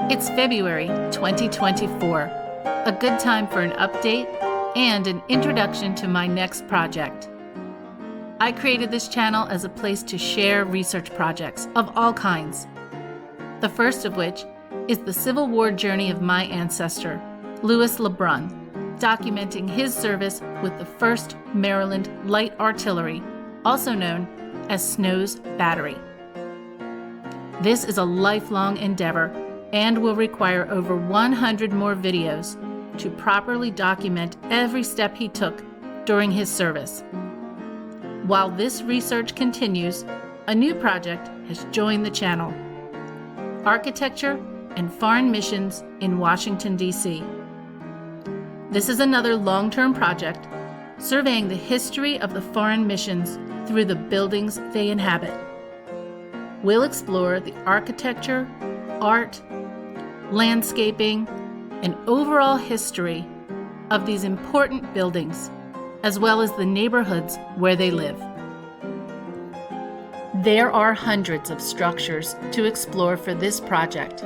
It's February 2024, a good time for an update and an introduction to my next project. I created this channel as a place to share research projects of all kinds. The first of which is the Civil War journey of my ancestor, Louis LeBrun, documenting his service with the 1st Maryland Light Artillery, also known as Snow's Battery. This is a lifelong endeavor and will require over 100 more videos to properly document every step he took during his service. While this research continues, a new project has joined the channel: Architecture and Foreign Missions in Washington, D.C. This is another long-term project surveying the history of the foreign missions through the buildings they inhabit. We'll explore the architecture, art, landscaping, and overall history of these important buildings, as well as the neighborhoods where they live. There are hundreds of structures to explore for this project.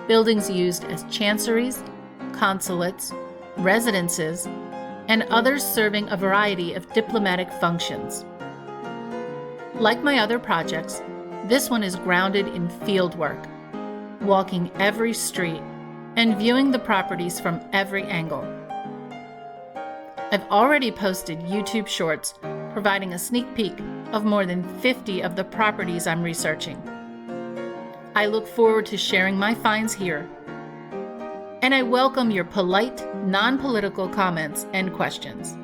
Buildings used as chanceries, consulates, residences, and others serving a variety of diplomatic functions. Like my other projects, this one is grounded in field work, walking every street and viewing the properties from every angle. I've already posted YouTube shorts providing a sneak peek of more than 50 of the properties I'm researching. I look forward to sharing my finds here, and I welcome your polite, non-political comments and questions.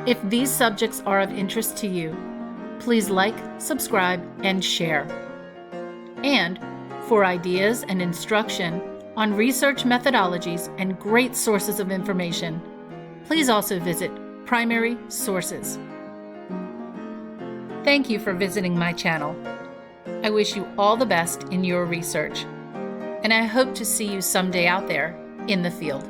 If these subjects are of interest to you, please like, subscribe, and share. And for ideas and instruction on research methodologies and great sources of information, please also visit Primary Sources. Thank you for visiting my channel. I wish you all the best in your research, and I hope to see you someday out there in the field.